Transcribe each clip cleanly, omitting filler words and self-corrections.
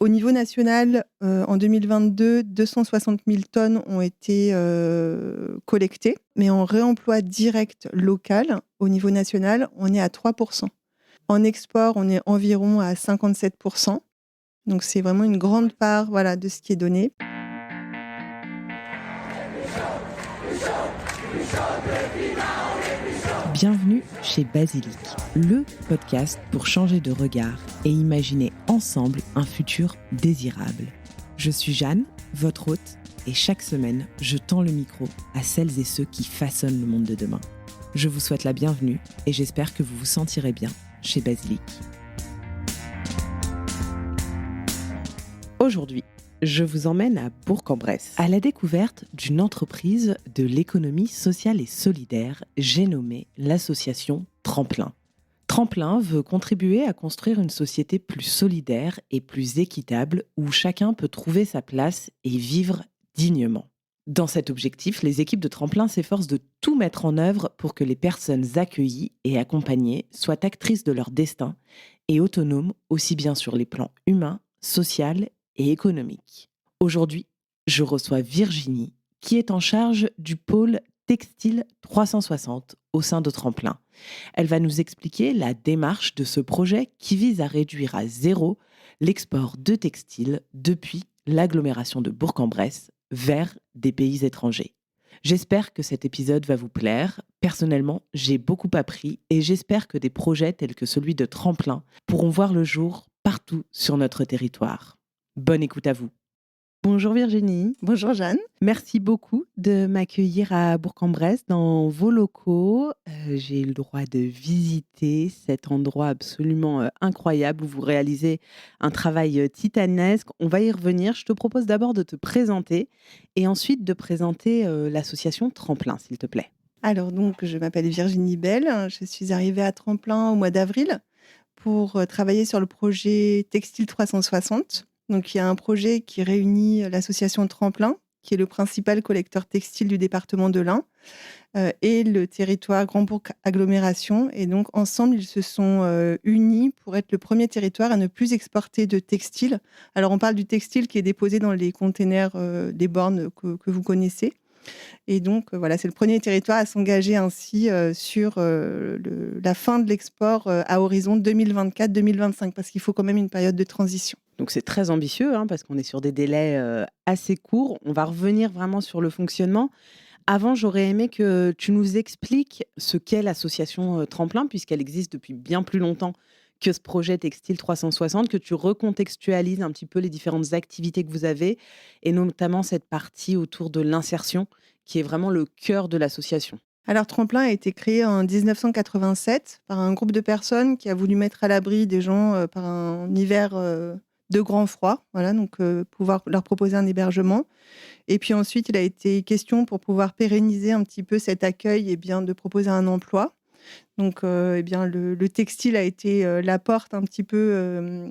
Au niveau national, en 2022, 260 000 tonnes ont été collectées, mais en réemploi direct local, au niveau national, on est à 3%. En export, on est environ à 57%. Donc c'est vraiment une grande part, voilà, de ce qui est donné. Bienvenue chez Basilic, le podcast pour changer de regard et imaginer ensemble un futur désirable. Je suis Jeanne, votre hôte, et chaque semaine, je tends le micro à celles et ceux qui façonnent le monde de demain. Je vous souhaite la bienvenue et j'espère que vous vous sentirez bien chez Basilic. Aujourd'hui, je vous emmène à Bourg-en-Bresse, à la découverte d'une entreprise de l'économie sociale et solidaire, j'ai nommé l'association Tremplin. Tremplin veut contribuer à construire une société plus solidaire et plus équitable où chacun peut trouver sa place et vivre dignement. Dans cet objectif, les équipes de Tremplin s'efforcent de tout mettre en œuvre pour que les personnes accueillies et accompagnées soient actrices de leur destin et autonomes aussi bien sur les plans humains, social et économique. Aujourd'hui, je reçois Virginie, qui est en charge du pôle Textile 360 au sein de Tremplin. Elle va nous expliquer la démarche de ce projet qui vise à réduire à zéro l'export de textiles depuis l'agglomération de Bourg-en-Bresse vers des pays étrangers. J'espère que cet épisode va vous plaire. Personnellement, j'ai beaucoup appris et j'espère que des projets tels que celui de Tremplin pourront voir le jour partout sur notre territoire. Bonne écoute à vous. Bonjour Virginie. Bonjour Jeanne. Merci beaucoup de m'accueillir à Bourg-en-Bresse dans vos locaux. J'ai eu le droit de visiter cet endroit absolument incroyable où vous réalisez un travail titanesque. On va y revenir. Je te propose d'abord de te présenter et ensuite de présenter l'association Tremplin, s'il te plaît. Alors donc, je m'appelle Virginie Bell. Je suis arrivée à Tremplin au mois d'avril pour travailler sur le projet Textile 360. Donc, il y a un projet qui réunit l'association Tremplin, qui est le principal collecteur textile du département de l'Ain, et le territoire Grand Bourg Agglomération. Et donc, ensemble, ils se sont unis pour être le premier territoire à ne plus exporter de textile. Alors, on parle du textile qui est déposé dans les containers des bornes que vous connaissez. Et donc, voilà, c'est le premier territoire à s'engager ainsi sur la fin de l'export à horizon 2024-2025, parce qu'il faut quand même une période de transition. Donc c'est très ambitieux parce qu'on est sur des délais assez courts. On va revenir vraiment sur le fonctionnement. Avant, j'aurais aimé que tu nous expliques ce qu'est l'association Tremplin, puisqu'elle existe depuis bien plus longtemps que ce projet Textile 360, que tu recontextualises un petit peu les différentes activités que vous avez, et notamment cette partie autour de l'insertion, qui est vraiment le cœur de l'association. Alors, Tremplin a été créé en 1987 par un groupe de personnes qui a voulu mettre à l'abri des gens par un hiver de grand froid, voilà, donc pouvoir leur proposer un hébergement. Et puis ensuite, il a été question pour pouvoir pérenniser un petit peu cet accueil, et bien, de proposer un emploi. Donc, bien, le textile a été la porte un petit peu,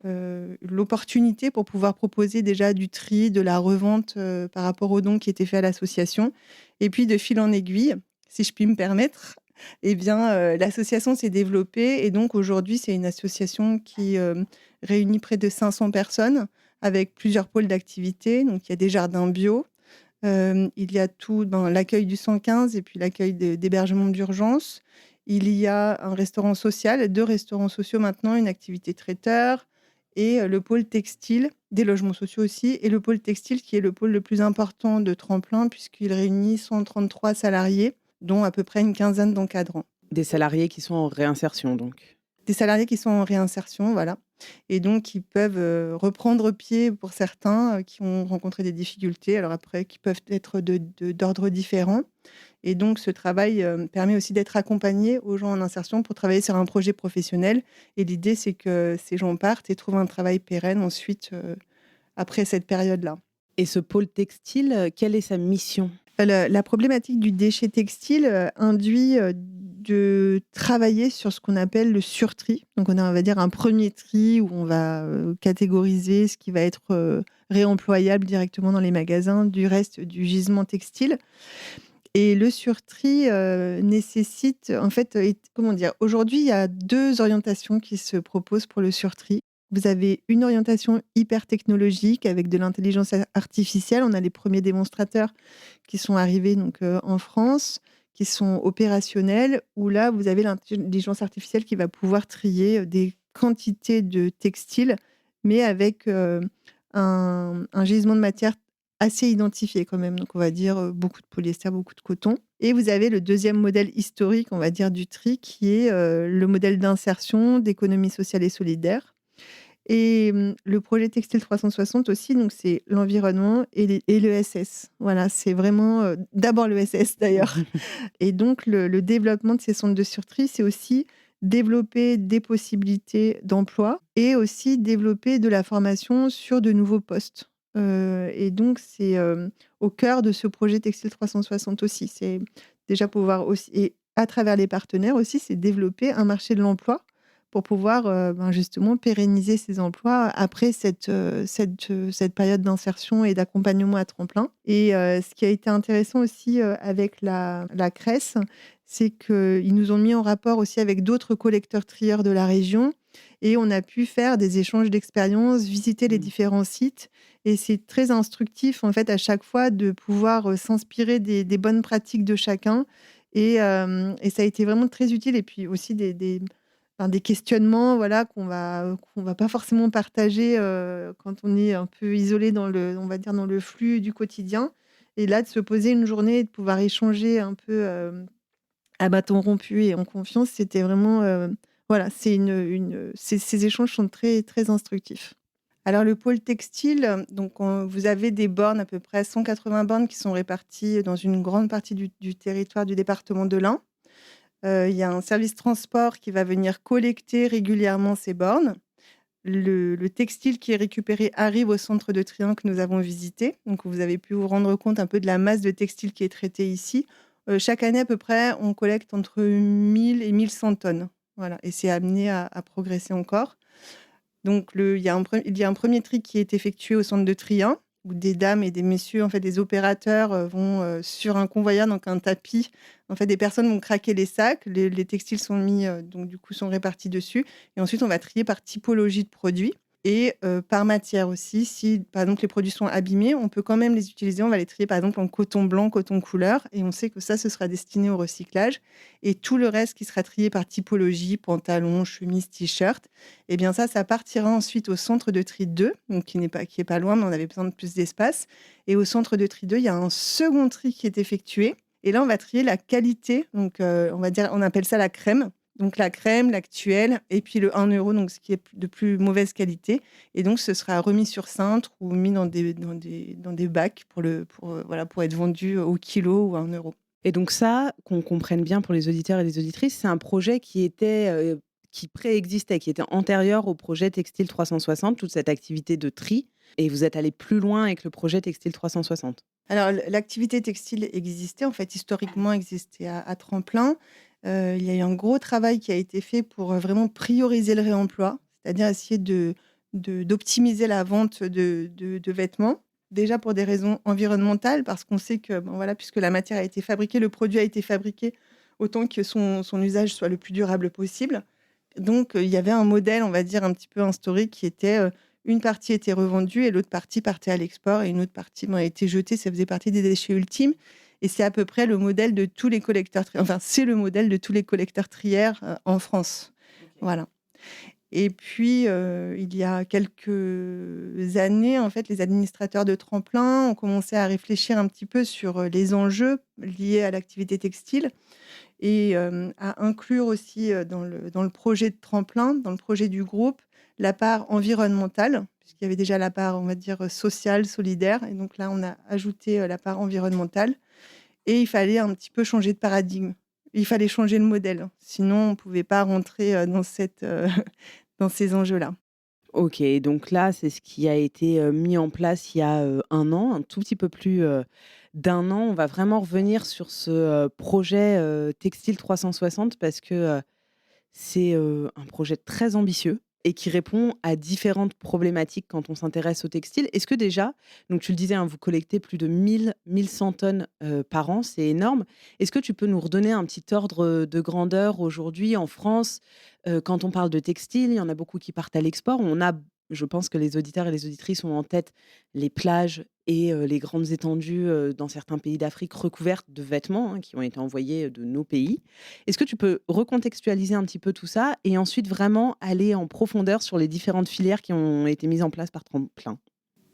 l'opportunité pour pouvoir proposer déjà du tri, de la revente par rapport aux dons qui étaient faits à l'association. Et puis, de fil en aiguille, si je puis me permettre, eh bien, l'association s'est développée. Et donc, aujourd'hui, c'est une association qui réunit près de 500 personnes avec plusieurs pôles d'activité. Donc, il y a des jardins bio. Il y a tout l'accueil du 115 et puis l'accueil d'hébergement d'urgence. Il y a un restaurant social, 2 restaurants sociaux maintenant, une activité traiteur et le pôle textile, des logements sociaux aussi, et le pôle textile qui est le pôle le plus important de Tremplin puisqu'il réunit 133 salariés, dont à peu près une quinzaine d'encadrants. Des salariés qui sont en réinsertion, donc. Des salariés qui sont en réinsertion, voilà. Et donc, qui peuvent reprendre pied pour certains qui ont rencontré des difficultés, alors après, qui peuvent être d'ordre différent. Et donc, ce travail permet aussi d'être accompagné aux gens en insertion pour travailler sur un projet professionnel. Et l'idée, c'est que ces gens partent et trouvent un travail pérenne ensuite, après cette période-là. Et ce pôle textile, quelle est sa mission ? La problématique du déchet textile induit de travailler sur ce qu'on appelle le surtri. Donc, on va dire, un premier tri où on va catégoriser ce qui va être réemployable directement dans les magasins du reste du gisement textile. Et le surtri nécessite, en fait, comment dire, aujourd'hui, il y a 2 orientations qui se proposent pour le surtri. Vous avez une orientation hyper technologique avec de l'intelligence artificielle. On a les premiers démonstrateurs qui sont arrivés donc, en France, qui sont opérationnels, où là, vous avez l'intelligence artificielle qui va pouvoir trier des quantités de textiles, mais avec un gisement de matière assez identifié quand même. Donc, on va dire beaucoup de polyester, beaucoup de coton. Et vous avez le deuxième modèle historique, on va dire, du tri, qui est le modèle d'insertion, d'économie sociale et solidaire. Et le projet Textile 360 aussi, donc c'est l'environnement et l'ESS. Voilà, c'est vraiment d'abord l'ESS d'ailleurs. Et donc le développement de ces centres de surtri, c'est aussi développer des possibilités d'emploi et aussi développer de la formation sur de nouveaux postes. Et donc c'est au cœur de ce projet Textile 360 aussi. C'est déjà pouvoir aussi, et à travers les partenaires aussi, c'est développer un marché de l'emploi pour pouvoir justement pérenniser ces emplois après cette période d'insertion et d'accompagnement à tremplin. Et ce qui a été intéressant aussi avec la CRES, c'est qu'ils nous ont mis en rapport aussi avec d'autres collecteurs-trieurs de la région et on a pu faire des échanges d'expériences, visiter les différents sites et c'est très instructif en fait à chaque fois de pouvoir s'inspirer des bonnes pratiques de chacun et ça a été vraiment très utile et puis aussi des questionnements voilà, qu'on va pas forcément partager quand on est un peu isolé on va dire dans le flux du quotidien. Et là, de se poser une journée et de pouvoir échanger un peu à bâton rompu et en confiance, c'était vraiment voilà, ces échanges sont très, très instructifs. Alors le pôle textile, donc vous avez des bornes, à peu près 180 bornes qui sont réparties dans une grande partie du territoire du département de l'Ain. Il y a un service transport qui va venir collecter régulièrement ces bornes. Le textile qui est récupéré arrive au centre de tri que nous avons visité. Donc, vous avez pu vous rendre compte un peu de la masse de textile qui est traitée ici. Chaque année, à peu près, on collecte entre 1000 et 1100 tonnes. Voilà. Et c'est amené à progresser encore. Donc, il y a un premier tri qui est effectué au centre de tri 1, où des dames et des messieurs, en fait, des opérateurs vont sur un convoyeur, donc un tapis. En fait, des personnes vont craquer les sacs, les textiles sont mis, donc du coup, sont répartis dessus. Et ensuite, on va trier par typologie de produits et par matière aussi. Si, par exemple, les produits sont abîmés, on peut quand même les utiliser. On va les trier, par exemple, en coton blanc, coton couleur. Et on sait que ça, ce sera destiné au recyclage. Et tout le reste qui sera trié par typologie, pantalon, chemise, t-shirt, eh bien ça partira ensuite au centre de tri 2, donc qui est pas loin, mais on avait besoin de plus d'espace. Et au centre de tri 2, il y a un second tri qui est effectué. Et là, on va trier la qualité. Donc, on appelle ça la crème. Donc, la crème, l'actuelle, et puis le 1 euro, donc ce qui est de plus mauvaise qualité. Et donc, ce sera remis sur cintre ou mis dans des bacs pour être vendu au kilo ou à 1 euro. Et donc ça, qu'on comprenne bien pour les auditeurs et les auditrices, c'est un projet qui préexistait, qui était antérieur au projet Textile 360, toute cette activité de tri. Et vous êtes allé plus loin avec le projet Textile 360. Alors, l'activité textile existait, en fait, historiquement existait à Tremplin. Il y a eu un gros travail qui a été fait pour vraiment prioriser le réemploi, c'est-à-dire essayer d'optimiser la vente de vêtements. Déjà pour des raisons environnementales, parce qu'on sait que, bon, voilà, puisque la matière a été fabriquée, le produit a été fabriqué, autant que son usage soit le plus durable possible. Donc, il y avait un modèle, on va dire, un petit peu historique qui était une partie était revendue et l'autre partie partait à l'export et une autre partie a été jetée. Ça faisait partie des déchets ultimes. Et c'est à peu près le modèle de tous les collecteurs trières. Enfin, c'est le modèle de tous les collecteurs trières en France. Okay. Voilà. Et puis, il y a quelques années, en fait, les administrateurs de Tremplin ont commencé à réfléchir un petit peu sur les enjeux liés à l'activité textile et à inclure aussi dans le projet de Tremplin, dans le projet du groupe, la part environnementale, puisqu'il y avait déjà la part, on va dire, sociale, solidaire. Et donc là, on a ajouté la part environnementale. Et il fallait un petit peu changer de paradigme. Il fallait changer le modèle. Sinon, on ne pouvait pas rentrer dans ces enjeux-là. Ok, donc là, c'est ce qui a été mis en place il y a 1 an, un tout petit peu plus d'1 an. On va vraiment revenir sur ce projet Textile 360 parce que c'est un projet très ambitieux et qui répond à différentes problématiques quand on s'intéresse au textile. Est-ce que déjà, donc tu le disais, hein, vous collectez plus de 1100 tonnes par an, c'est énorme. Est-ce que tu peux nous redonner un petit ordre de grandeur aujourd'hui en France, Quand on parle de textile, il y en a beaucoup qui partent à l'export. Je pense que les auditeurs et les auditrices ont en tête les plages et les grandes étendues, dans certains pays d'Afrique recouvertes de vêtements, hein, qui ont été envoyés, de nos pays. Est-ce que tu peux recontextualiser un petit peu tout ça et ensuite vraiment aller en profondeur sur les différentes filières qui ont été mises en place par Tremplin?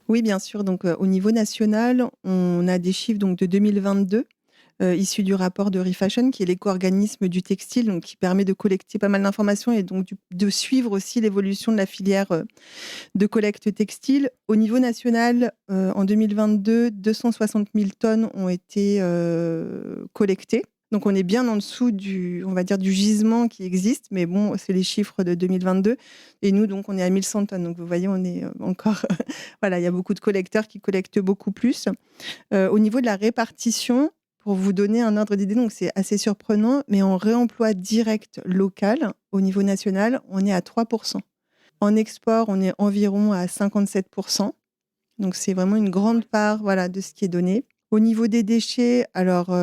Oui, bien sûr. Donc, au niveau national, on a des chiffres donc de 2022, issus du rapport de Refashion, qui est l'éco-organisme du textile, donc qui permet de collecter pas mal d'informations et donc de suivre aussi l'évolution de la filière de collecte textile. Au niveau national, en 2022, 260 000 tonnes ont été collectées. Donc, on est bien en dessous on va dire, du gisement qui existe, mais bon, c'est les chiffres de 2022. Et nous, donc, on est à 1100 tonnes. Donc, vous voyez, on est encore, voilà, il y a beaucoup de collecteurs qui collectent beaucoup plus. Au niveau de la répartition, pour vous donner un ordre d'idée, donc c'est assez surprenant, mais en réemploi direct local, au niveau national, on est à 3%. En export, on est environ à 57%. Donc, c'est vraiment une grande part, voilà, de ce qui est donné. Au niveau des déchets, alors,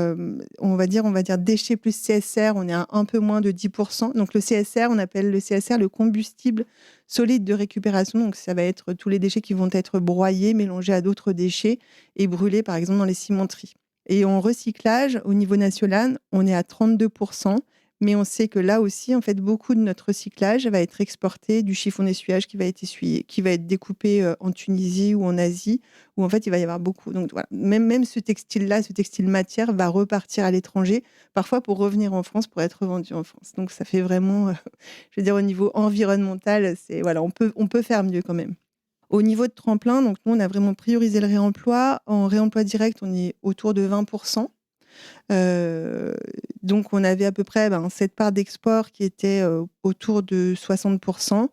on va dire déchets plus CSR, on est à un peu moins de 10%. Donc, le CSR, on appelle le CSR le combustible solide de récupération. Donc, ça va être tous les déchets qui vont être broyés, mélangés à d'autres déchets et brûlés, par exemple, dans les cimenteries. Et en recyclage, au niveau national, on est à 32%. Mais on sait que là aussi, en fait, beaucoup de notre recyclage va être exporté, du chiffon d'essuyage qui va être essuyé, qui va être découpé en Tunisie ou en Asie, où en fait, il va y avoir beaucoup. Donc voilà, même ce textile-là, ce textile matière, va repartir à l'étranger, parfois pour revenir en France, pour être vendu en France. Donc ça fait vraiment, je veux dire, au niveau environnemental, voilà, on peut faire mieux quand même. Au niveau de Tremplin, donc nous, on a vraiment priorisé le réemploi. En réemploi direct, on est autour de 20%. Donc on avait à peu près cette part d'export qui était autour de 60%,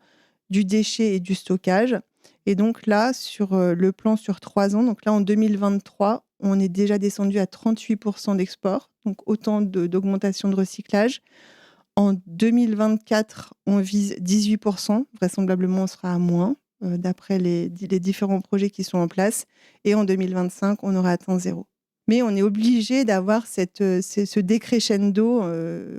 du déchet et du stockage. Et donc là, sur le plan sur 3 ans, donc là en 2023, on est déjà descendu à 38% d'export, donc autant d'augmentation de recyclage. En 2024, on vise 18%, vraisemblablement on sera à moins, d'après les différents projets qui sont en place. Et en 2025, on aura atteint zéro. Mais on est obligé d'avoir ce décrescendo,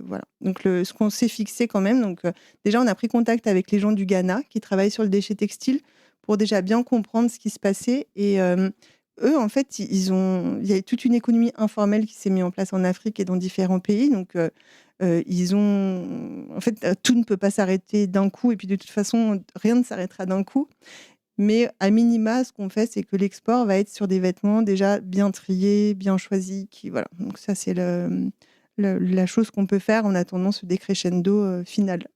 voilà. Donc ce qu'on s'est fixé quand même, donc déjà on a pris contact avec les gens du Ghana qui travaillent sur le déchet textile pour déjà bien comprendre ce qui se passait. Et eux, en fait, il y a toute une économie informelle qui s'est mise en place en Afrique et dans différents pays. Donc en fait, tout ne peut pas s'arrêter d'un coup. Et puis de toute façon, rien ne s'arrêtera d'un coup. Mais à minima, ce qu'on fait, c'est que l'export va être sur des vêtements déjà bien triés, bien choisis. Voilà. Donc ça, c'est la chose qu'on peut faire en attendant ce décrescendo final.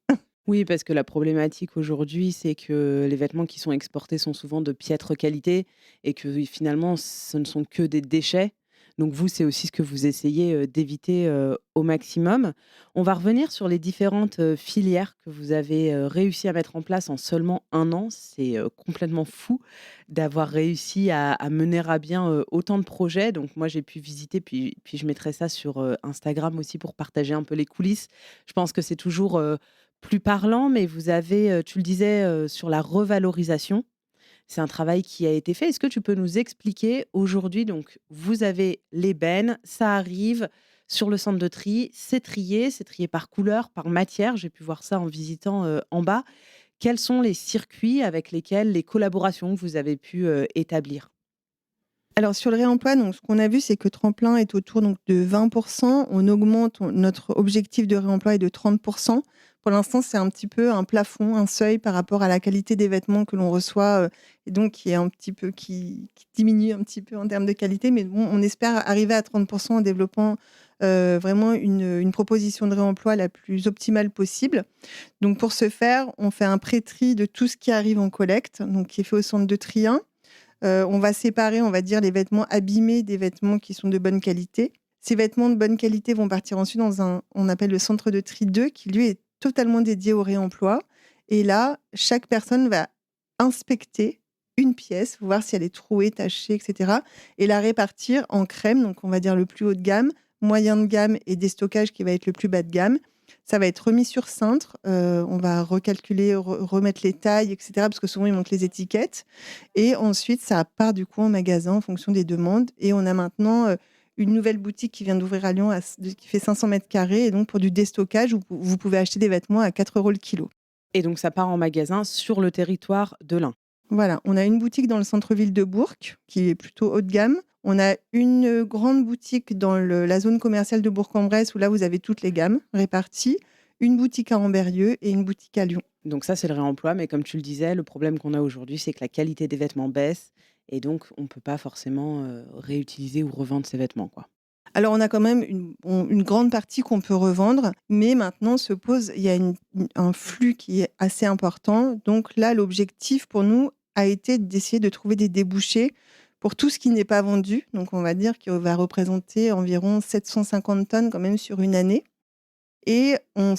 Oui, parce que la problématique aujourd'hui, c'est que les vêtements qui sont exportés sont souvent de piètre qualité et que finalement, ce ne sont que des déchets. Donc vous, c'est aussi ce que vous essayez d'éviter au maximum. On va revenir sur les différentes filières que vous avez réussi à mettre en place en seulement un an. C'est complètement fou d'avoir réussi à mener à bien autant de projets. Donc moi, j'ai pu visiter, puis je mettrai ça sur Instagram aussi pour partager un peu les coulisses. Je pense que c'est toujours plus parlant, mais vous avez, tu le disais, sur la revalorisation. C'est un travail qui a été fait. Est-ce que tu peux nous expliquer aujourd'hui, donc vous avez l'ébène, ça arrive sur le centre de tri, c'est trié par couleur, par matière. J'ai pu voir ça en visitant, en bas. Quels sont les circuits avec lesquels les collaborations que vous avez pu, établir? Alors sur le réemploi, donc ce qu'on a vu, c'est que Tremplin est autour donc de 20%. On augmente, notre objectif de réemploi est de 30%. Pour l'instant, c'est un petit peu un plafond, un seuil par rapport à la qualité des vêtements que l'on reçoit, et donc qui est un petit peu qui diminue un petit peu en termes de qualité. Mais bon, on espère arriver à 30% en développant vraiment une proposition de réemploi la plus optimale possible. Donc pour ce faire, on fait un pré-tri de tout ce qui arrive en collecte, donc qui est fait au centre de tri 1. On va séparer, on va dire, les vêtements abîmés des vêtements qui sont de bonne qualité. Ces vêtements de bonne qualité vont partir ensuite dans on appelle le centre de tri 2, qui lui est totalement dédié au réemploi. Et là, chaque personne va inspecter une pièce, voir si elle est trouée, tachée, etc. Et la répartir en crème, donc on va dire le plus haut de gamme, moyen de gamme et déstockage qui va être le plus bas de gamme. Ça va être remis sur cintre. On va recalculer, remettre les tailles, etc. Parce que souvent, ils montrent les étiquettes. Et ensuite, ça part du coup en magasin en fonction des demandes. Et on a maintenant une nouvelle boutique qui vient d'ouvrir à Lyon, qui fait 500 mètres carrés. Et donc, pour du déstockage, vous pouvez acheter des vêtements à 4 euros le kilo. Et donc, ça part en magasin sur le territoire de l'Ain. Voilà, on a une boutique dans le centre-ville de Bourg, qui est plutôt haut de gamme. On a une grande boutique dans la zone commerciale de Bourg-en-Bresse, où là, vous avez toutes les gammes réparties. Une boutique à Amberieu et une boutique à Lyon. Donc ça, c'est le réemploi, mais comme tu le disais, le problème qu'on a aujourd'hui, c'est que la qualité des vêtements baisse et donc on ne peut pas forcément réutiliser ou revendre ces vêtements, quoi. Alors, on a quand même une grande partie qu'on peut revendre, mais maintenant il y a un flux qui est assez important. Donc là, l'objectif pour nous a été d'essayer de trouver des débouchés pour tout ce qui n'est pas vendu. Donc, on va dire qu'il va représenter environ 750 tonnes quand même sur une année. Et on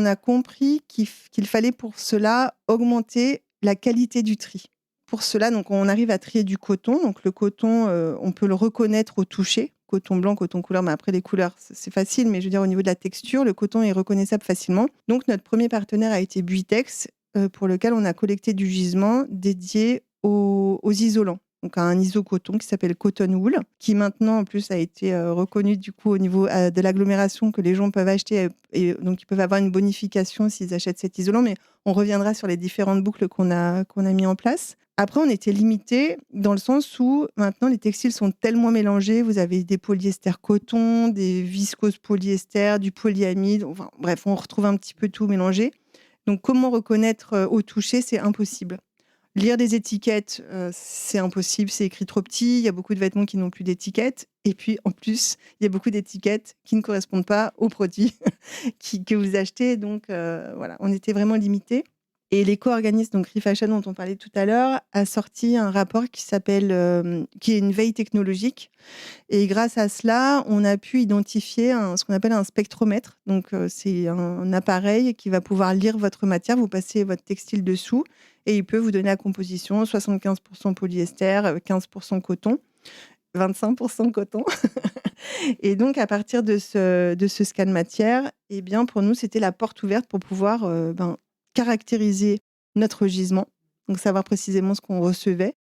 a compris qu'il fallait pour cela augmenter la qualité du tri. Pour cela, donc, on arrive à trier du coton. Donc, le coton, on peut le reconnaître au toucher. Coton blanc, coton couleur, mais après les couleurs, c'est facile. Mais je veux dire, au niveau de la texture, le coton est reconnaissable facilement. Donc, notre premier partenaire a été Buitex, pour lequel on a collecté du gisement dédié aux isolants. Donc un isocoton qui s'appelle Cotton Wool, qui maintenant en plus a été reconnu du coup au niveau de l'agglomération, que les gens peuvent acheter et donc ils peuvent avoir une bonification s'ils achètent cet isolant. Mais on reviendra sur les différentes boucles qu'on a mis en place. Après, on était limité dans le sens où maintenant les textiles sont tellement mélangés. Vous avez des polyester coton, des viscoses polyester, du polyamide. Enfin, bref, on retrouve un petit peu tout mélangé. Donc comment reconnaître au toucher, c'est impossible. Lire des étiquettes, c'est impossible, c'est écrit trop petit. Il y a beaucoup de vêtements qui n'ont plus d'étiquettes. Et puis, en plus, il y a beaucoup d'étiquettes qui ne correspondent pas aux produits que vous achetez. Donc, voilà, on était vraiment limité. Et l'éco-organisme, donc Refashion, dont on parlait tout à l'heure, a sorti un rapport qui est une veille technologique. Et grâce à cela, on a pu identifier ce qu'on appelle un spectromètre. Donc, c'est un appareil qui va pouvoir lire votre matière. Vous passez votre textile dessous et il peut vous donner la composition 75% polyester, 15% coton, 25% coton. Et donc, à partir de ce scan matière, eh bien, pour nous, c'était la porte ouverte pour pouvoir caractériser notre gisement, donc savoir précisément ce qu'on recevait.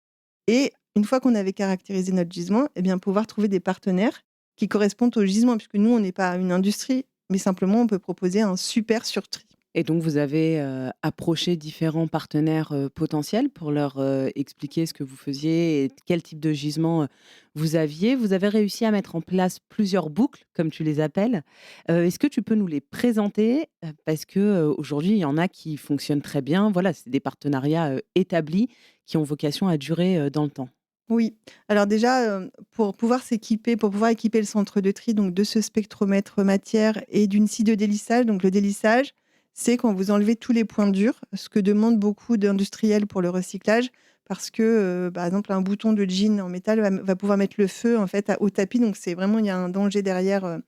Et une fois qu'on avait caractérisé notre gisement, eh bien, pouvoir trouver des partenaires qui correspondent au gisement, puisque nous, on n'est pas une industrie, mais simplement, on peut proposer un super surtri. Et donc vous avez approché différents partenaires potentiels pour leur expliquer ce que vous faisiez et quel type de gisement vous aviez. Vous avez réussi à mettre en place plusieurs boucles, comme tu les appelles. Est-ce que tu peux nous les présenter? Parce que aujourd'hui, il y en a qui fonctionnent très bien. Voilà, c'est des partenariats établis qui ont vocation à durer dans le temps. Oui. Alors déjà, pour pouvoir équiper le centre de tri donc de ce spectromètre matière et d'une scie de délissage. Donc le délissage, c'est quand vous enlevez tous les points durs, ce que demandent beaucoup d'industriels pour le recyclage, parce que, par exemple, un bouton de jean en métal va pouvoir mettre le feu en fait au tapis. Donc c'est vraiment, il y a un danger derrière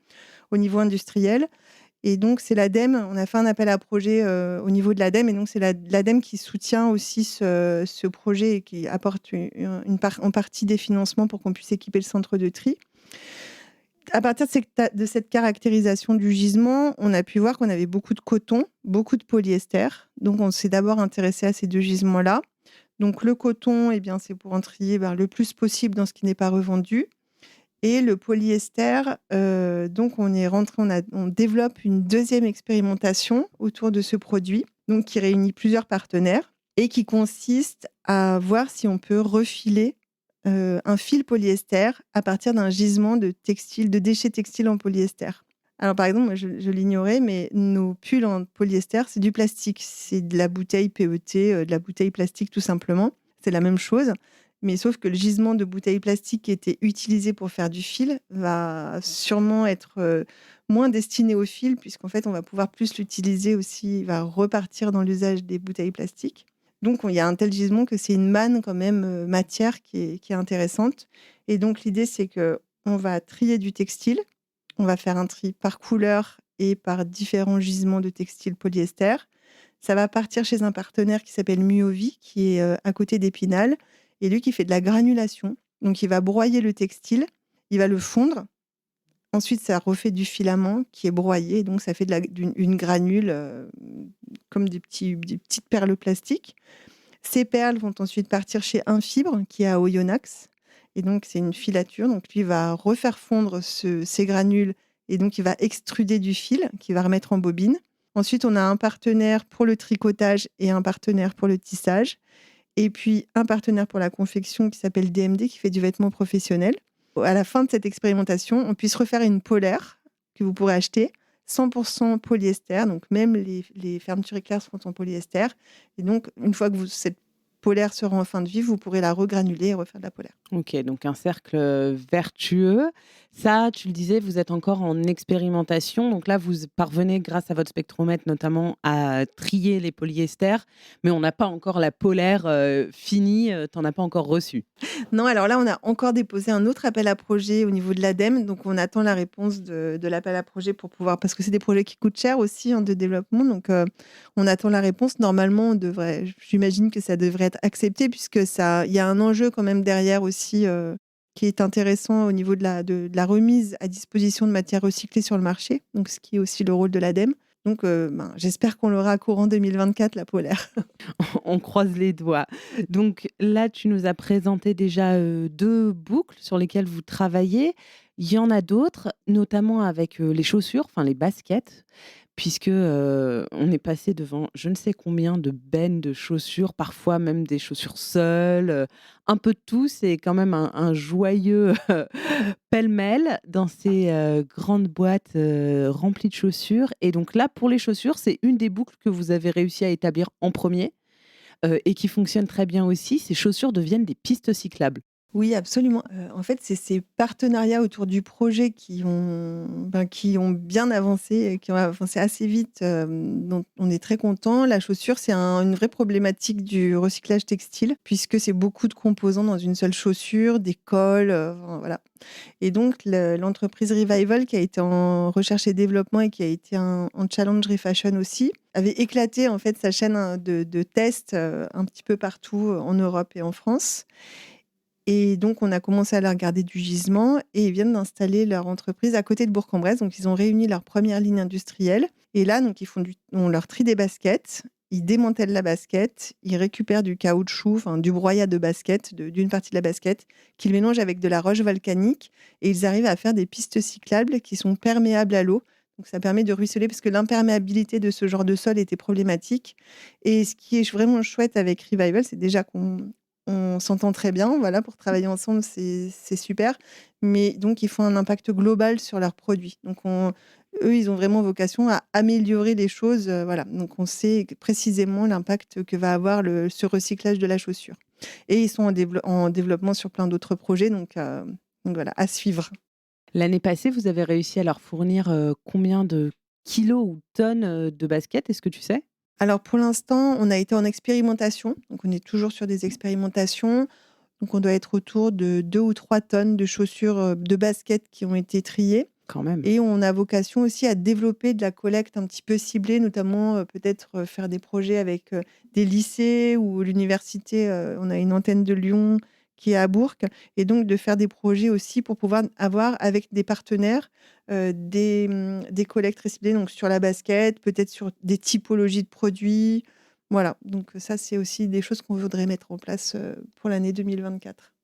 au niveau industriel. Et donc c'est l'ADEME, on a fait un appel à projet au niveau de l'ADEME, et donc c'est l'ADEME qui soutient aussi ce projet et qui apporte en partie des financements pour qu'on puisse équiper le centre de tri. À partir de cette caractérisation du gisement, on a pu voir qu'on avait beaucoup de coton, beaucoup de polyester. Donc on s'est d'abord intéressé à ces deux gisements-là. Donc le coton, eh bien, c'est pour en trier le plus possible dans ce qui n'est pas revendu. Et le polyester, donc on développe une deuxième expérimentation autour de ce produit, donc qui réunit plusieurs partenaires et qui consiste à voir si on peut refiler un fil polyester à partir d'un gisement de déchets textiles en polyester. Alors par exemple, moi, je l'ignorais, mais nos pulls en polyester, c'est du plastique. C'est de la bouteille PET, de la bouteille plastique tout simplement. C'est la même chose. Mais sauf que le gisement de bouteilles plastiques qui était utilisé pour faire du fil va sûrement être moins destiné au fil, puisqu'en fait, on va pouvoir plus l'utiliser aussi, il va repartir dans l'usage des bouteilles plastiques. Donc, il y a un tel gisement que c'est une manne quand même matière qui est intéressante. Et donc, l'idée, c'est qu'on va trier du textile, on va faire un tri par couleur et par différents gisements de textile polyester. Ça va partir chez un partenaire qui s'appelle Muovi, qui est à côté d'Épinal, et lui qui fait de la granulation. Donc, il va broyer le textile, il va le fondre. Ensuite, ça refait du filament qui est broyé. Donc, ça fait une granule comme des petites perles plastiques. Ces perles vont ensuite partir chez Infibre, qui est à Oyonnax. Et donc, c'est une filature. Donc, lui va refaire fondre ces granules et donc il va extruder du fil qu'il va remettre en bobine. Ensuite, on a un partenaire pour le tricotage et un partenaire pour le tissage. Et puis, un partenaire pour la confection qui s'appelle DMD, qui fait du vêtement professionnel. À la fin de cette expérimentation, on puisse refaire une polaire que vous pourrez acheter, 100% polyester. Donc, même les fermetures éclairs sont en polyester. Et donc, une fois que cette polaire sera en fin de vie, vous pourrez la regranuler et refaire de la polaire. Ok, donc un cercle vertueux. Ça, tu le disais, vous êtes encore en expérimentation. Donc là, vous parvenez, grâce à votre spectromètre notamment, à trier les polyesters, mais on n'a pas encore la polaire finie. Tu n'en as pas encore reçu. Non, alors là, on a encore déposé un autre appel à projet au niveau de l'ADEME. Donc, on attend la réponse de l'appel à projet pour pouvoir... Parce que c'est des projets qui coûtent cher aussi de développement. Donc, on attend la réponse. Normalement, j'imagine que ça devrait être accepté puisque il y a un enjeu quand même derrière aussi qui est intéressant au niveau de la remise à disposition de matières recyclées sur le marché. Donc, ce qui est aussi le rôle de l'ADEME. Donc, j'espère qu'on l'aura courant 2024, la polaire. On croise les doigts. Donc là, tu nous as présenté déjà 2 boucles sur lesquelles vous travaillez. Il y en a d'autres, notamment avec les chaussures, enfin les baskets, puisque on est passé devant je ne sais combien de bennes de chaussures, parfois même des chaussures seules, un peu de tout. C'est quand même un joyeux pêle-mêle dans ces grandes boîtes remplies de chaussures. Et donc là, pour les chaussures, c'est une des boucles que vous avez réussi à établir en premier et qui fonctionne très bien aussi. Ces chaussures deviennent des pistes cyclables. Oui, absolument. En fait, c'est ces partenariats autour du projet qui ont bien avancé, qui ont avancé assez vite, dont on est très content. La chaussure, c'est une vraie problématique du recyclage textile, puisque c'est beaucoup de composants dans une seule chaussure, des cols, enfin, voilà. Et donc, l'entreprise Revival, qui a été en recherche et développement et qui a été en challenge Refashion aussi, avait éclaté en fait sa chaîne de tests un petit peu partout en Europe et en France. Et donc, on a commencé à leur regarder du gisement et ils viennent d'installer leur entreprise à côté de Bourg-en-Bresse. Donc, ils ont réuni leur première ligne industrielle. Et là, donc, on leur trie des baskets, ils démantèlent la basket, ils récupèrent du caoutchouc, enfin, du broyat de basket, d'une partie de la basket, qu'ils mélangent avec de la roche volcanique et ils arrivent à faire des pistes cyclables qui sont perméables à l'eau. Donc, ça permet de ruisseler parce que l'imperméabilité de ce genre de sol était problématique. Et ce qui est vraiment chouette avec Revival, c'est déjà qu'on s'entend très bien, voilà, pour travailler ensemble, c'est super. Mais donc, ils font un impact global sur leurs produits. Donc, eux, ils ont vraiment vocation à améliorer les choses. Voilà. Donc, on sait précisément l'impact que va avoir ce recyclage de la chaussure. Et ils sont en développement sur plein d'autres projets. Donc voilà, à suivre. L'année passée, vous avez réussi à leur fournir combien de kilos ou tonnes de baskets? Est-ce que tu sais? Alors, pour l'instant, on a été en expérimentation. Donc, on est toujours sur des expérimentations. Donc, on doit être autour de 2 ou 3 tonnes de chaussures, de baskets qui ont été triées. Quand même. Et on a vocation aussi à développer de la collecte un petit peu ciblée, notamment peut-être faire des projets avec des lycées ou l'université. On a une antenne de Lyon qui est à Bourg. Et donc, de faire des projets aussi pour pouvoir avoir avec des partenaires des collectes très ciblées donc sur la basket, peut-être sur des typologies de produits. Voilà, donc ça, c'est aussi des choses qu'on voudrait mettre en place pour l'année 2024.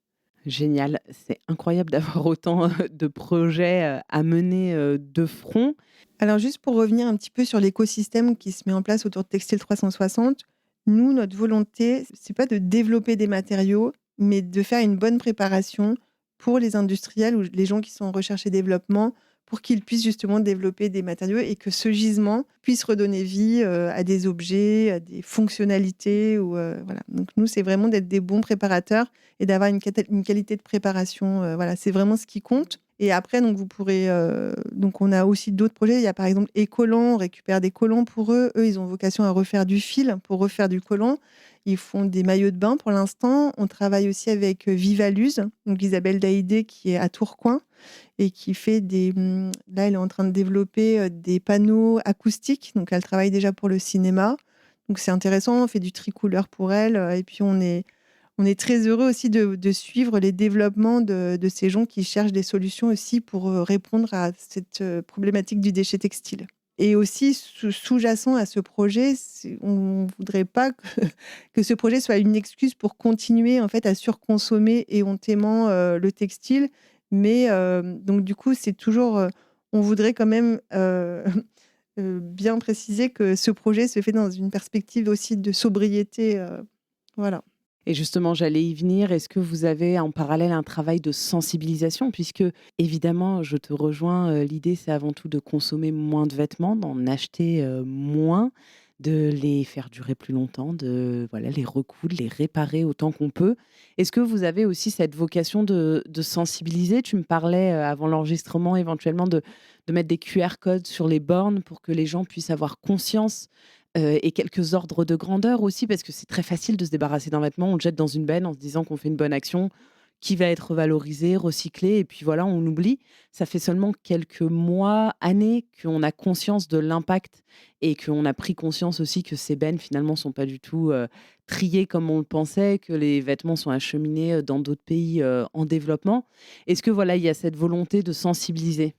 Génial, c'est incroyable d'avoir autant de projets à mener de front. Alors juste pour revenir un petit peu sur l'écosystème qui se met en place autour de Textile 360, nous, notre volonté, c'est pas de développer des matériaux, mais de faire une bonne préparation pour les industriels ou les gens qui sont en recherche et développement pour qu'ils puissent justement développer des matériaux et que ce gisement puisse redonner vie à des objets, à des fonctionnalités. Voilà. Donc nous, c'est vraiment d'être des bons préparateurs et d'avoir une qualité de préparation. Voilà, c'est vraiment ce qui compte. Et après, donc, vous pourrez. Donc, on a aussi d'autres projets. Il y a par exemple Écollant, on récupère des collants pour eux. Eux, ils ont vocation à refaire du fil pour refaire du collant. Ils font des maillots de bain pour l'instant. On travaille aussi avec Vivaluse, donc Isabelle Daïdé, qui est à Tourcoing et qui fait des. Là, elle est en train de développer des panneaux acoustiques. Donc, elle travaille déjà pour le cinéma. Donc, c'est intéressant. On fait du tricouleur pour elle. Et puis, on est très heureux aussi de suivre les développements de ces gens qui cherchent des solutions aussi pour répondre à cette problématique du déchet textile. Et aussi, sous-jacent à ce projet, on ne voudrait pas que ce projet soit une excuse pour continuer en fait, à surconsommer éhontément le textile. Mais donc du coup, c'est toujours... on voudrait quand même bien préciser que ce projet se fait dans une perspective aussi de sobriété. Voilà. Et justement, j'allais y venir. Est-ce que vous avez en parallèle un travail de sensibilisation? Puisque, évidemment, je te rejoins, l'idée, c'est avant tout de consommer moins de vêtements, d'en acheter moins, de les faire durer plus longtemps, de voilà, les recoudre, les réparer autant qu'on peut. Est-ce que vous avez aussi cette vocation de sensibiliser? Tu me parlais avant l'enregistrement éventuellement de mettre des QR codes sur les bornes pour que les gens puissent avoir conscience et quelques ordres de grandeur aussi, parce que c'est très facile de se débarrasser d'un vêtement. On le jette dans une benne en se disant qu'on fait une bonne action, qui va être valorisée, recyclée, et puis voilà, on oublie. Ça fait seulement quelques mois, années qu'on a conscience de l'impact et qu'on a pris conscience aussi que ces bennes, finalement, sont pas du tout triées comme on le pensait, que les vêtements sont acheminés dans d'autres pays en développement. Est-ce que voilà, il y a cette volonté de sensibiliser?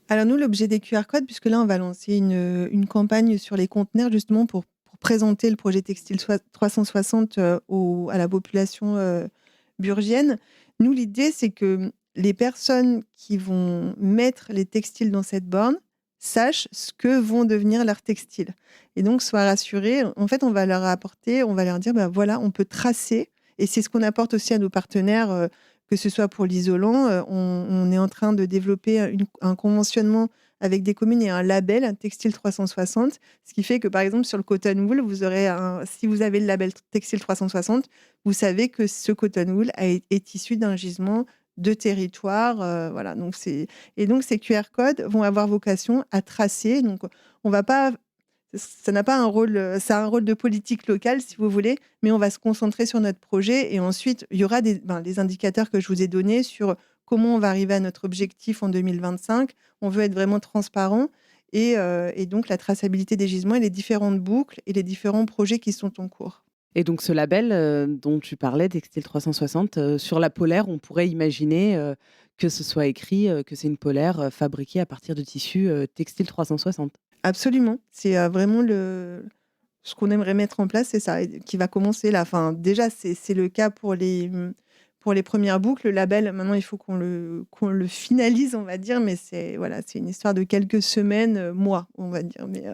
Alors nous, l'objet des QR codes, puisque là, on va lancer une campagne sur les conteneurs, justement pour présenter le projet Textile 360 à la population burgienne. Nous, l'idée, c'est que les personnes qui vont mettre les textiles dans cette borne sachent ce que vont devenir leurs textiles. Et donc, soient rassurés. En fait, on va leur apporter, on va leur dire, ben voilà, on peut tracer. Et c'est ce qu'on apporte aussi à nos partenaires, que ce soit pour l'isolant. On est en train de développer un conventionnement avec des communes et un label, un Textile 360, ce qui fait que, par exemple, sur le cotton wool, si vous avez le label Textile 360, vous savez que ce cotton wool est issu d'un gisement de territoire. Voilà. Donc ces QR codes vont avoir vocation à tracer. Donc, on va pas... Ça n'a pas un rôle, ça a un rôle de politique locale, si vous voulez, mais on va se concentrer sur notre projet. Et ensuite, il y aura les indicateurs que je vous ai donnés sur comment on va arriver à notre objectif en 2025. On veut être vraiment transparent. Et donc, la traçabilité des gisements et les différentes boucles et les différents projets qui sont en cours. Et donc ce label dont tu parlais, Textile 360, sur la polaire, on pourrait imaginer que ce soit écrit que c'est une polaire fabriquée à partir de tissus Textile 360. Absolument. C'est vraiment ce qu'on aimerait mettre en place, c'est ça, qui va commencer là. Enfin, déjà, c'est le cas pour les premières boucles. Le label, maintenant, il faut qu'on le finalise, on va dire, mais c'est une histoire de quelques semaines, mois, on va dire. Mais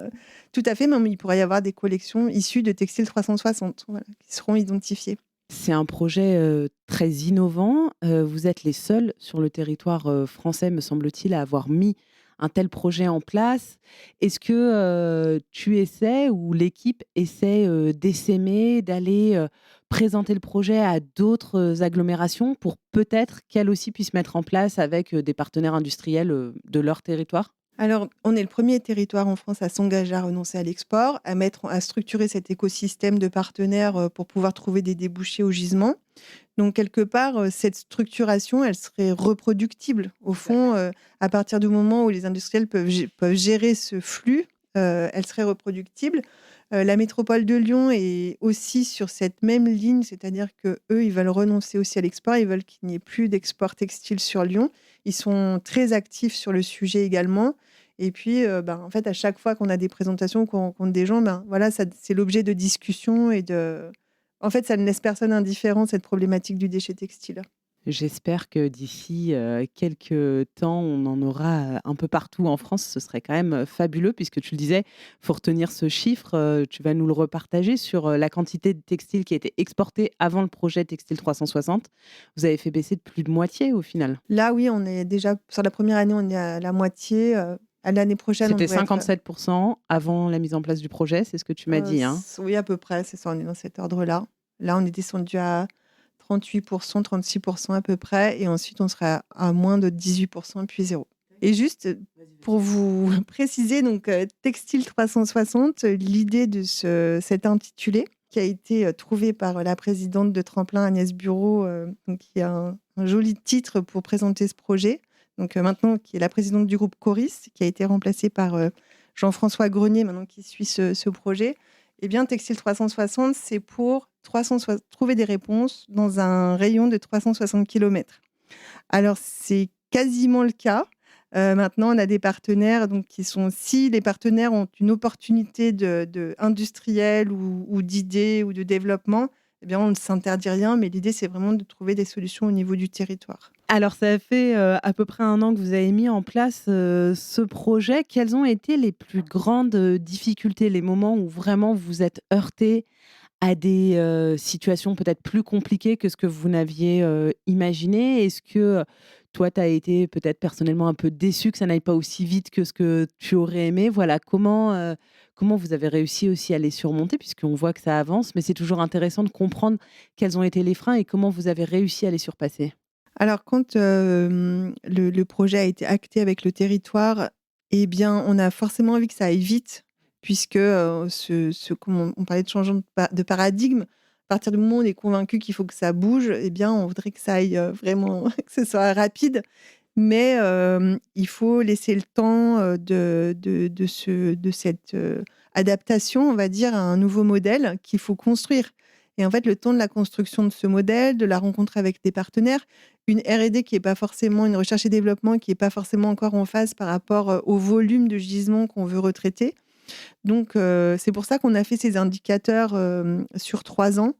tout à fait, même, il pourrait y avoir des collections issues de Textile 360, voilà, qui seront identifiées. C'est un projet très innovant. Vous êtes les seuls sur le territoire français, me semble-t-il, à avoir mis un tel projet en place. Est-ce que tu essaies ou l'équipe essaie d'essaimer, d'aller présenter le projet à d'autres agglomérations pour peut-être qu'elles aussi puissent mettre en place avec des partenaires industriels de leur territoire? Alors, on est le premier territoire en France à s'engager à renoncer à l'export, à structurer cet écosystème de partenaires pour pouvoir trouver des débouchés au gisement. Donc, quelque part, cette structuration, elle serait reproductible. Au fond, à partir du moment où les industriels peuvent gérer ce flux, elle serait reproductible. La métropole de Lyon est aussi sur cette même ligne, c'est-à-dire qu'eux, ils veulent renoncer aussi à l'export, ils veulent qu'il n'y ait plus d'export textile sur Lyon. Ils sont très actifs sur le sujet également. Et puis, en fait, à chaque fois qu'on a des présentations, qu'on rencontre des gens, voilà, c'est l'objet de discussion et de... En fait, ça ne laisse personne indifférent, cette problématique du déchet textile. J'espère que d'ici quelques temps, on en aura un peu partout en France. Ce serait quand même fabuleux, puisque tu le disais, il faut retenir ce chiffre. Tu vas nous le repartager sur la quantité de textiles qui a été exporté avant le projet Textile 360. Vous avez fait baisser de plus de moitié au final. Là, oui, on est déjà, sur la première année, on est à la moitié. À l'année prochaine, on C'était devrait être... 57% avant la mise en place du projet, c'est ce que tu m'as dit. Hein. Oui, à peu près, c'est ça, on est dans cet ordre-là. Là, on est descendu à 38%, 36% à peu près, et ensuite on sera à moins de 18%, puis zéro. Et juste pour vous préciser, donc Textile 360, l'idée de cet intitulé qui a été trouvé par la présidente de Tremplin, Agnès Bureau, donc qui a un joli titre pour présenter ce projet. Donc maintenant, qui est la présidente du groupe Coris, qui a été remplacée par Jean-François Grenier, maintenant qui suit ce projet. Eh bien, Textile 360, c'est pour trouver des réponses dans un rayon de 360 km. Alors, c'est quasiment le cas. Maintenant, on a des partenaires donc qui sont si les partenaires ont une opportunité de industrielle ou d'idées ou de développement, eh bien, on ne s'interdit rien, mais l'idée, c'est vraiment de trouver des solutions au niveau du territoire. Alors ça fait, à peu près 1 an que vous avez mis en place, ce projet. Quelles ont été les plus grandes, difficultés? Les moments où vraiment vous vous êtes heurtés à des, situations peut-être plus compliquées que ce que vous n'aviez, imaginé? Est-ce que, toi, tu as été peut-être personnellement un peu déçu que ça n'aille pas aussi vite que ce que tu aurais aimé? Voilà, comment vous avez réussi aussi à les surmonter? Puisqu'on voit que ça avance, mais c'est toujours intéressant de comprendre quels ont été les freins et comment vous avez réussi à les surpasser. Alors quand, le projet a été acté avec le territoire, eh bien, on a forcément envie que ça aille vite puisque, comme on parlait de changement de paradigme, à partir du moment où on est convaincu qu'il faut que ça bouge, eh bien, on voudrait que ça aille, vraiment que ce soit rapide. Mais, il faut laisser le temps, de cette, adaptation, on va dire, à un nouveau modèle qu'il faut construire. Et en fait, le temps de la construction de ce modèle, de la rencontre avec des partenaires, une R&D qui est pas forcément une recherche et développement qui est pas forcément encore en phase par rapport, au volume de gisements qu'on veut retraiter. Donc, c'est pour ça qu'on a fait ces indicateurs, sur 3 ans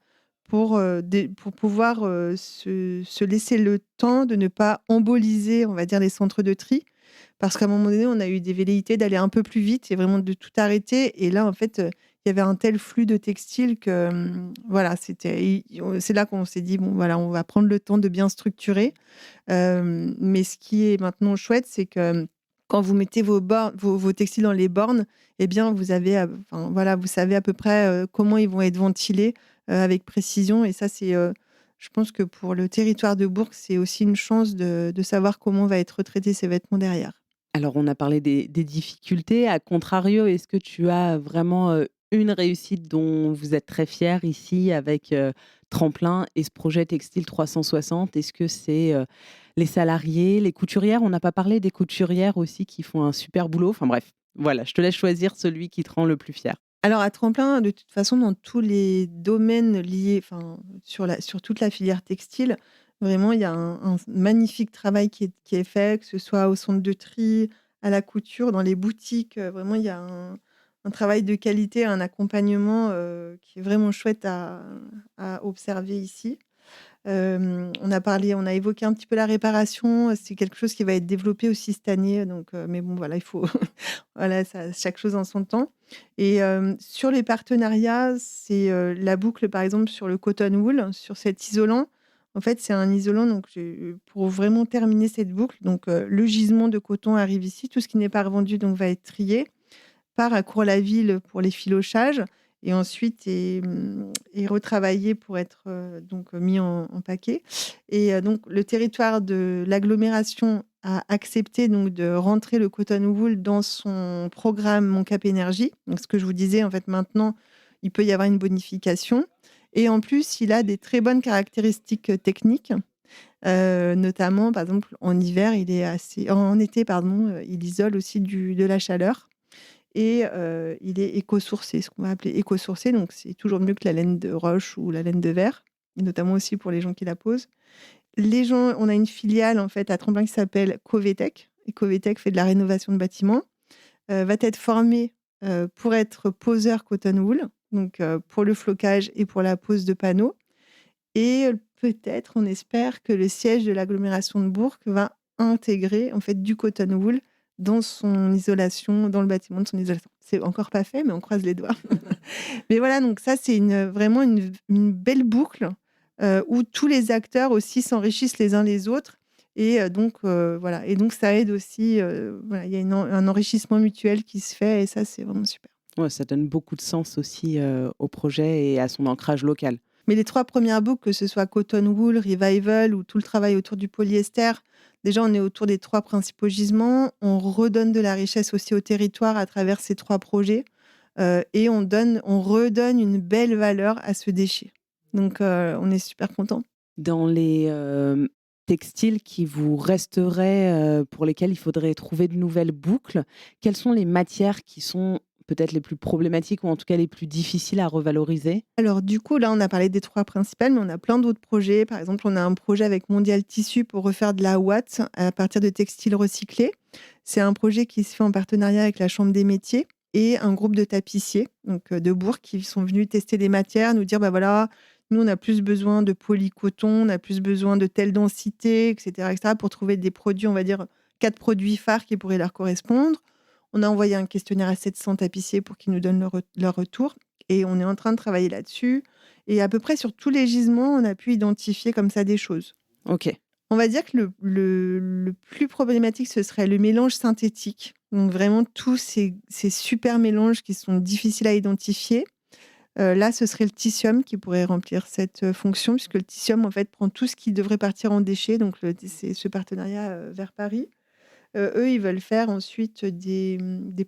pour pouvoir, se laisser le temps de ne pas emboliser, on va dire, les centres de tri. Parce qu'à un moment donné, on a eu des velléités d'aller un peu plus vite et vraiment de tout arrêter et là, en fait, il y avait un tel flux de textiles que, voilà, c'est là qu'on s'est dit: «Bon, voilà, on va prendre le temps de bien structurer». Mais ce qui est maintenant chouette, c'est que quand vous mettez vos textiles dans les bornes, eh bien, vous avez, enfin, voilà, vous savez à peu près, comment ils vont être ventilés, avec précision et ça, je pense que pour le territoire de Bourg, c'est aussi une chance de savoir comment va être retraités ces vêtements derrière. Alors, on a parlé des difficultés. À contrario, est-ce que tu as vraiment, une réussite dont vous êtes très fier ici avec, Tremplin et ce projet Textile 360? Est-ce que c'est, les salariés, les couturières? On n'a pas parlé des couturières aussi qui font un super boulot. Enfin bref, voilà, je te laisse choisir celui qui te rend le plus fier. Alors à Tremplin, de toute façon, dans tous les domaines liés, enfin, sur toute la filière textile, vraiment, il y a un magnifique travail qui est fait, que ce soit au centre de tri, à la couture, dans les boutiques. Vraiment, il y a un travail de qualité, un accompagnement qui est vraiment chouette à observer ici. On a évoqué un petit peu la réparation, c'est quelque chose qui va être développé aussi cette année, donc mais bon, voilà, il faut voilà, ça chaque chose en son temps et sur les partenariats, c'est, la boucle, par exemple, sur le cotton wool, sur cet isolant. En fait, c'est un isolant donc pour vraiment terminer cette boucle, donc le gisement de coton arrive ici, tout ce qui n'est pas revendu donc va être trié part à Cours-la-Ville pour les filochages et ensuite est retravaillé pour être, donc mis en paquet et donc le territoire de l'agglomération a accepté donc de rentrer le cotton wool dans son programme Mon Cap Énergie. Donc ce que je vous disais, en fait, maintenant, il peut y avoir une bonification et en plus, il a des très bonnes caractéristiques, techniques, notamment, par exemple, en hiver, en été, pardon, il isole aussi de la chaleur et il est éco-sourcé, ce qu'on va appeler éco-sourcé, donc c'est toujours mieux que la laine de roche ou la laine de verre, et notamment aussi pour les gens qui la posent. On a une filiale en fait à Tremblin qui s'appelle Covetech et Covetech fait de la rénovation de bâtiments, va être formé, pour être poseur cotton wool, donc pour le flocage et pour la pose de panneaux et peut-être, on espère que le siège de l'agglomération de Bourg va intégrer en fait du cotton wool dans son isolation, dans le bâtiment de son isolation. C'est encore pas fait, mais on croise les doigts. Mais voilà, donc ça, c'est vraiment une belle boucle, où tous les acteurs aussi s'enrichissent les uns les autres et donc voilà et donc ça aide aussi, voilà, il y a un enrichissement mutuel qui se fait et ça, c'est vraiment super. Ouais, ça donne beaucoup de sens aussi, au projet et à son ancrage local. Mais les 3 premières boucles, que ce soit cotton wool, revival ou tout le travail autour du polyester, déjà, on est autour des 3 principaux gisements. On redonne de la richesse aussi au territoire à travers ces 3 projets, et on redonne une belle valeur à ce déchet. Donc on est super contents. Dans les, textiles qui vous resteraient, pour lesquels il faudrait trouver de nouvelles boucles, quelles sont les matières qui sont peut-être les plus problématiques ou en tout cas les plus difficiles à revaloriser? Alors du coup, là, on a parlé des 3 principales, mais on a plein d'autres projets. Par exemple, on a un projet avec Mondial Tissu pour refaire de la ouate à partir de textiles recyclés. C'est un projet qui se fait en partenariat avec la Chambre des métiers et un groupe de tapissiers, donc de Bourg, qui sont venus tester des matières, nous dire: «Bah, voilà, nous, on a plus besoin de polycoton, on a plus besoin de telle densité» et cetera, pour trouver des produits, on va dire 4 produits phares qui pourraient leur correspondre. On a envoyé un questionnaire à 700 tapissiers pour qu'ils nous donnent leur retour et on est en train de travailler là-dessus et à peu près sur tous les gisements, on a pu identifier comme ça des choses. OK. On va dire que le plus problématique, ce serait le mélange synthétique. Donc vraiment tous ces super mélanges qui sont difficiles à identifier. Là, ce serait le Tissium qui pourrait remplir cette, fonction puisque le Tissium, en fait, prend tout ce qui devrait partir en déchets, donc c'est ce partenariat, vers Paris. Eux, ils veulent faire ensuite des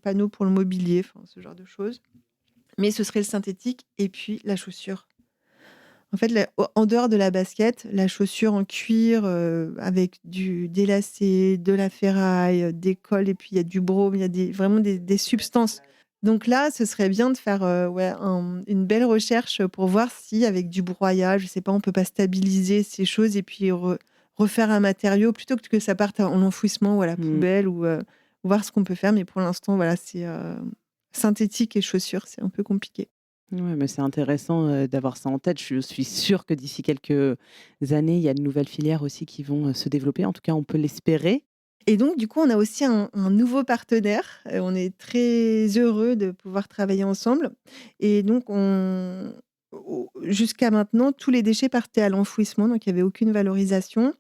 panneaux pour le mobilier, enfin ce genre de choses. Mais ce serait le synthétique et puis la chaussure. En fait, en dehors de la basket, la chaussure en cuir, avec des lacets, de la ferraille, des cols et puis il y a du brome, il y a vraiment des substances. Donc là, ce serait bien de faire, ouais, une belle recherche pour voir si avec du broyage, je sais pas, on peut pas stabiliser ces choses et puis refaire un matériau plutôt que ça parte en enfouissement ou à la Mmh. poubelle ou, voir ce qu'on peut faire. Mais pour l'instant, voilà, c'est, synthétique et chaussures, c'est un peu compliqué. Ouais, mais c'est intéressant, d'avoir ça en tête. Je suis sûre que d'ici quelques années, il y a de nouvelles filières aussi qui vont, se développer. En tout cas, on peut l'espérer. Et donc, du coup, on a aussi un nouveau partenaire. On est très heureux de pouvoir travailler ensemble. Et donc, jusqu'à maintenant, tous les déchets partaient à l'enfouissement, donc il n'y avait aucune valorisation.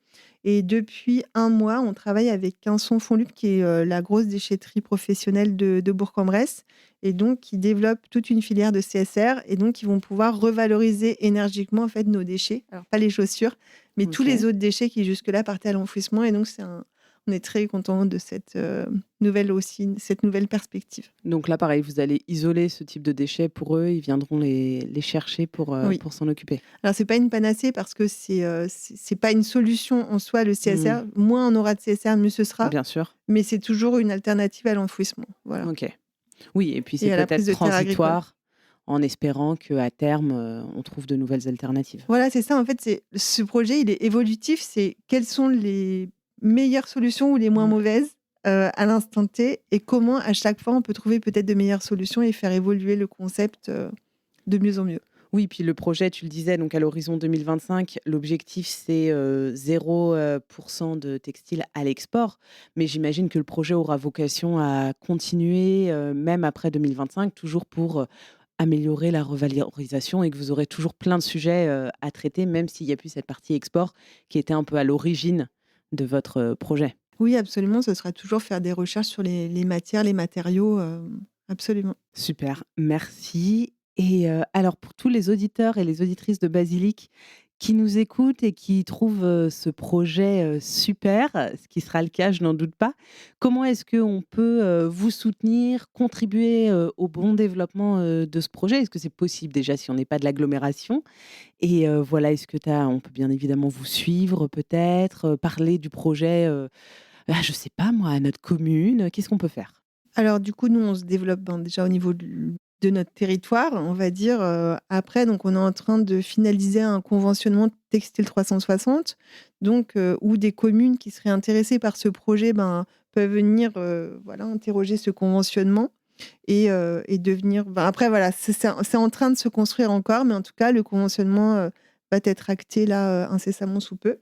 Et depuis un mois, on travaille avec Quinson Fonluc, qui est la grosse déchetterie professionnelle de Bourg-en-Bresse. Et donc, qui développe toute une filière de CSR. Et donc, ils vont pouvoir revaloriser énergiquement en fait, nos déchets. Alors, pas les chaussures, mais tous les OK. autres déchets qui jusque-là partaient à l'enfouissement. Et donc, on est très content de cette, cette nouvelle perspective. Donc là, pareil, vous allez isoler ce type de déchets pour eux. Ils viendront les chercher Oui. pour s'en occuper. Alors c'est pas une panacée parce que c'est pas une solution en soi le Mmh. CSR. Moins on aura de CSR, mieux ce sera, Bien sûr. mais c'est toujours une alternative à l'enfouissement, voilà, OK. Oui et puis c'est et à la prise peut-être de terres agricoles. transitoire en espérant qu'à terme, on trouve de nouvelles alternatives. Voilà, c'est ça en fait, ce projet, il est évolutif, c'est quelles sont les meilleures solutions ou les moins Mmh. mauvaises, à l'instant T et comment à chaque fois on peut trouver peut-être de meilleures solutions et faire évoluer le concept, de mieux en mieux. Oui, puis le projet, tu le disais, donc à l'horizon 2025, l'objectif, c'est 0 de textile à l'export. Mais j'imagine que le projet aura vocation à continuer, même après 2025, toujours pour, améliorer la revalorisation et que vous aurez toujours plein de sujets, à traiter, même s'il y a plus cette partie export qui était un peu à l'origine de votre, projet. Oui, absolument, ce sera toujours faire des recherches sur les matières, les matériaux, absolument. Super, merci et alors pour tous les auditeurs et les auditrices de Basilic qui nous écoutent et qui trouvent, ce projet, super, ce qui sera le cas, je n'en doute pas. Comment est-ce qu'on peut, vous soutenir, contribuer, au bon développement, de ce projet? Est-ce que c'est possible déjà si on n'est pas de l'agglomération? Et voilà, est-ce que on peut bien évidemment vous suivre peut-être, parler du projet, je sais pas moi, à notre commune? Qu'est-ce qu'on peut faire? Alors du coup, nous, on se développe, ben, déjà au niveau de notre territoire, on va dire, après donc on est en train de finaliser un conventionnement Textile 360 donc où des communes qui seraient intéressées par ce projet, ben, peuvent venir, voilà, interroger ce conventionnement et devenir ben, après voilà, c'est en train de se construire encore, mais en tout cas le conventionnement, va être acté là, incessamment sous peu.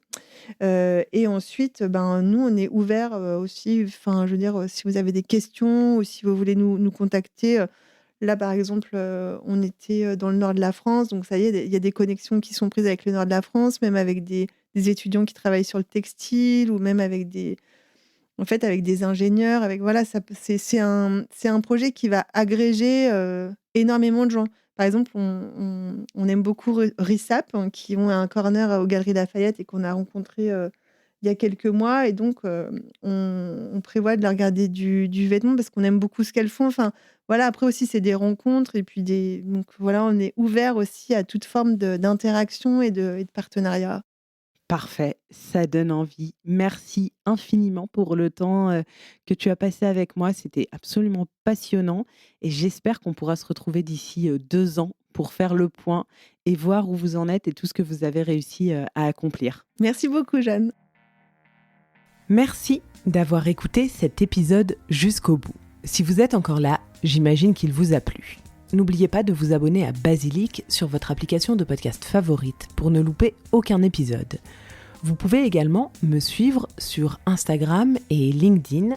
Et ensuite, ben, nous, on est ouverts, aussi, enfin, je veux dire, si vous avez des questions ou si vous voulez nous contacter, là, par exemple, on était, dans le nord de la France, donc ça y est, il y a des connexions qui sont prises avec le nord de la France, même avec des étudiants qui travaillent sur le textile ou même avec en fait, avec des ingénieurs, avec voilà, ça peut c'est un projet qui va agréger, énormément de gens. Par exemple, on aime beaucoup RISAP, hein, qui ont un corner aux Galeries Lafayette et qu'on a rencontré, il y a quelques mois et donc on prévoit de leur regarder du vêtement parce qu'on aime beaucoup ce qu'elles font. Enfin, voilà, après aussi, c'est des rencontres et puis donc voilà, on est ouvert aussi à toute forme d'interaction et de partenariat. Parfait, ça donne envie. Merci infiniment pour le temps que tu as passé avec moi. C'était absolument passionnant et j'espère qu'on pourra se retrouver d'ici 2 ans pour faire le point et voir où vous en êtes et tout ce que vous avez réussi à accomplir. Merci beaucoup, Jeanne. Merci d'avoir écouté cet épisode jusqu'au bout. Si vous êtes encore là, j'imagine qu'il vous a plu. N'oubliez pas de vous abonner à Basilic sur votre application de podcast favorite pour ne louper aucun épisode. Vous pouvez également me suivre sur Instagram et LinkedIn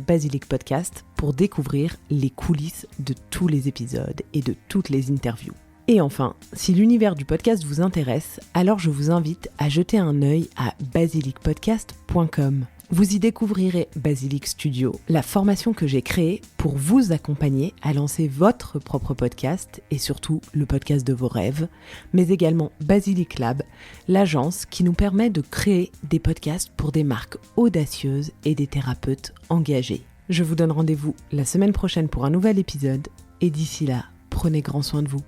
@basilicpodcast pour découvrir les coulisses de tous les épisodes et de toutes les interviews. Et enfin, si l'univers du podcast vous intéresse, alors je vous invite à jeter un œil à basilicpodcast.com. Vous y découvrirez Basilic Studio, la formation que j'ai créée pour vous accompagner à lancer votre propre podcast et surtout le podcast de vos rêves, mais également Basilic Lab, l'agence qui nous permet de créer des podcasts pour des marques audacieuses et des thérapeutes engagés. Je vous donne rendez-vous la semaine prochaine pour un nouvel épisode et d'ici là, prenez grand soin de vous.